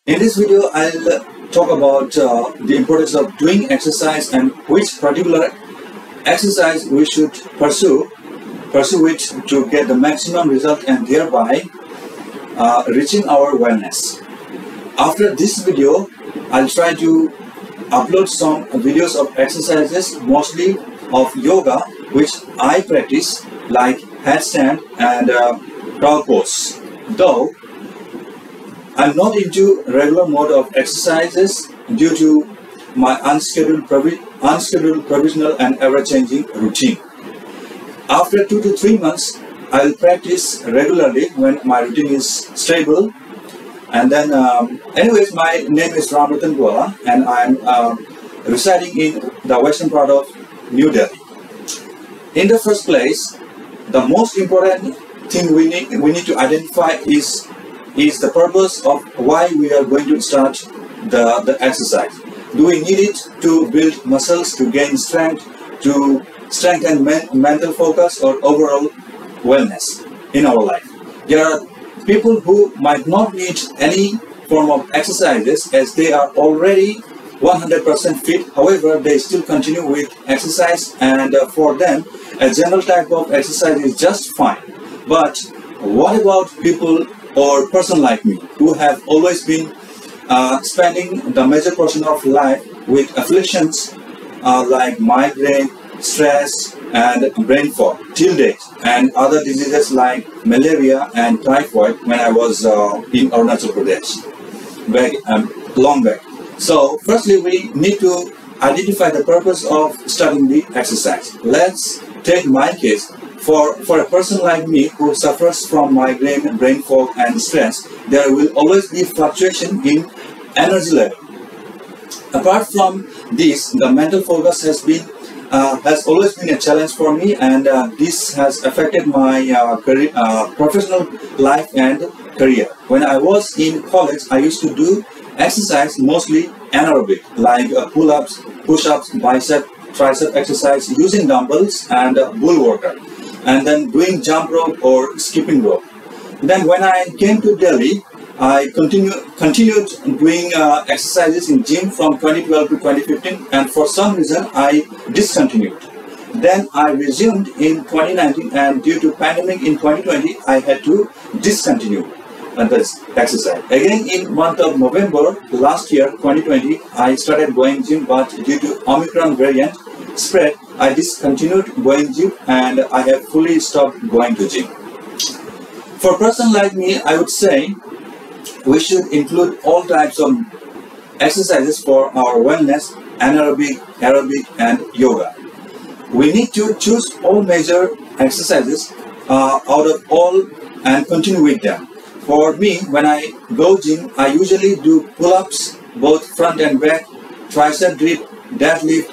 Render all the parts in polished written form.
In this video, I'll talk about the importance of doing exercise and which particular exercise we should pursue it to get the maximum result and thereby reaching our wellness. After this video, I'll try to upload some videos of exercises, mostly of yoga, which I practice, like headstand and cow pose. Though I'm not into regular mode of exercises due to my unscheduled provisional and ever-changing routine. After 2 to 3 months, I'll practice regularly when my routine is stable. And then, anyways, my name is Ramratan Gwala, and I'm residing in the western part of New Delhi. In the first place, the most important thing we need to identify is the purpose of why we are going to start the exercise. Do we need it to build muscles, to gain strength, to strengthen mental focus or overall wellness in our life? There are people who might not need any form of exercises as they are already 100% fit. However, they still continue with exercise, and for them a general type of exercise is just fine. But what about people or person like me who have always been spending the major portion of life with afflictions like migraine, stress and brain fog till date, and other diseases like malaria and typhoid when I was in Arunachal Pradesh long back. So firstly, we need to identify the purpose of starting the exercise. Let's take my case. For a person like me who suffers from migraine, brain fog and stress, there will always be fluctuation in energy level. Apart from this, the mental focus has always been a challenge for me, and this has affected my professional life and career. When I was in college, I used to do exercise mostly anaerobic, like pull-ups, push-ups, bicep, tricep exercise using dumbbells and bull workout, and then doing jump rope or skipping rope. Then when I came to Delhi, I continued doing exercises in gym from 2012 to 2015, and for some reason I discontinued. Then I resumed in 2019, and due to pandemic in 2020, I had to discontinue this exercise. Again in month of November last year, 2020, I started going gym, but due to Omicron variant spread, I discontinued going gym and I have fully stopped going to gym. For a person like me, I would say we should include all types of exercises for our wellness: anaerobic, aerobic and yoga. We need to choose all major exercises out of all and continue with them. For me, when I go gym, I usually do pull-ups, both front and back, tricep grip, deadlift,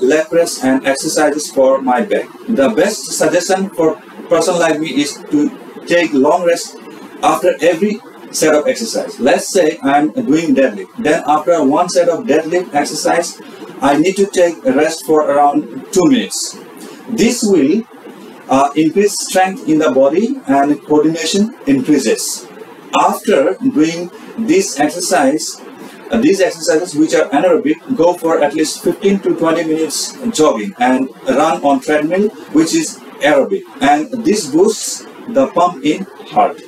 leg press and exercises for my back. The best suggestion for a person like me is to take long rest after every set of exercise. Let's say I'm doing deadlift. Then after one set of deadlift exercise, I need to take a rest for around 2 minutes. This will increase strength in the body and coordination increases. After doing these exercises which are anaerobic, go for at least 15 to 20 minutes jogging and run on treadmill, which is aerobic, and this boosts the pump in heart.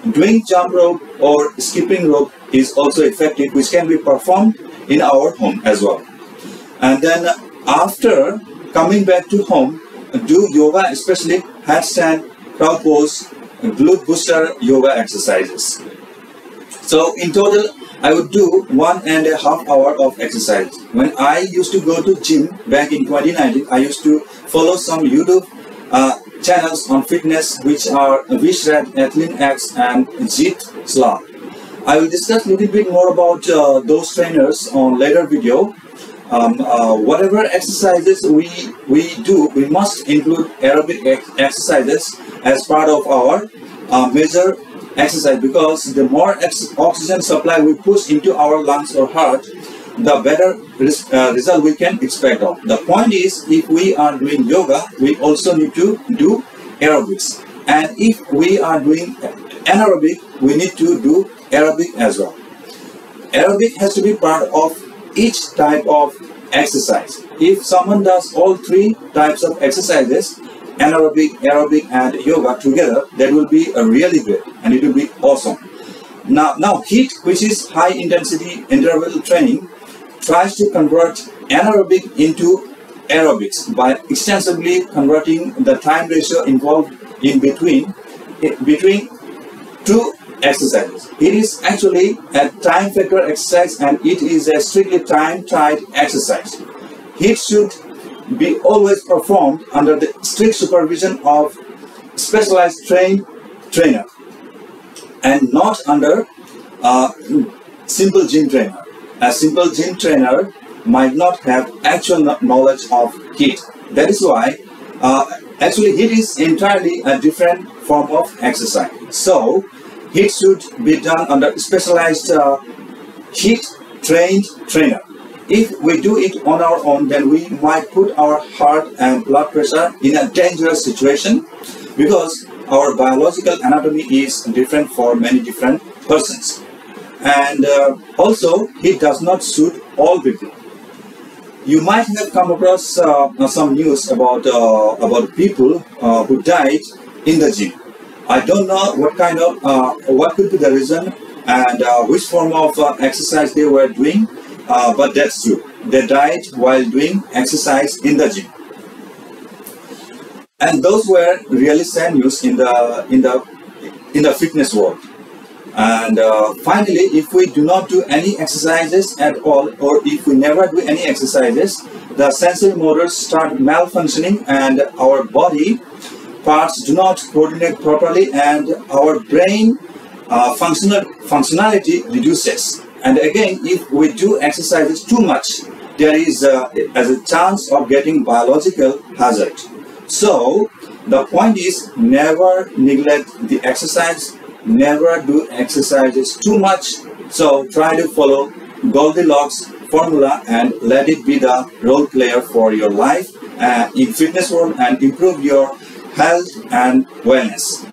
Doing jump rope or skipping rope is also effective, which can be performed in our home as well. And then after coming back to home, do yoga, especially headstand, cow pose, glute booster yoga exercises. So in total, I would do 1.5 hours of exercise. When I used to go to gym back in 2019, I used to follow some YouTube channels on fitness, which are Vishrat, Athlin X and Jeet Slah. I will discuss a little bit more about those trainers on later video. Whatever exercises we do, we must include aerobic exercises as part of our major exercise, because the more oxygen supply we push into our lungs or heart, the better result we can expect of. The point is, if we are doing yoga, we also need to do aerobics, and if we are doing anaerobic, we need to do aerobic as well. Aerobic has to be part of each type of exercise. If someone does all three types of exercises, anaerobic, aerobic and yoga together, that will be a really great and it will be awesome. Now HIIT, which is high intensity interval training, tries to convert anaerobic into aerobics by extensively converting the time ratio involved in between two exercises. It is actually a time factor exercise and it is a strictly time-tied exercise. HIIT should be always performed under the strict supervision of specialized trainer and not under a simple gym trainer. A simple gym trainer might not have actual knowledge of HIIT. That is why actually HIIT is entirely a different form of exercise. So HIIT should be done under specialized HIIT trained trainer. If we do it on our own, then we might put our heart and blood pressure in a dangerous situation because our biological anatomy is different for many different persons. And also, it does not suit all people. You might have come across some news about people who died in the gym. I don't know what could be the reason and which form of exercise they were doing, but that's true. They died while doing exercise in the gym, and those were really sad news in the fitness world. And finally, if we do not do any exercises at all, or if we never do any exercises, the sensory motors start malfunctioning and our body parts do not coordinate properly and our brain functionality reduces. And again, if we do exercises too much, there is a chance of getting biological hazard. So the point is, never neglect the exercise, never do exercises too much. So try to follow Goldilocks formula and let it be the role player for your life in fitness world and improve your health and wellness.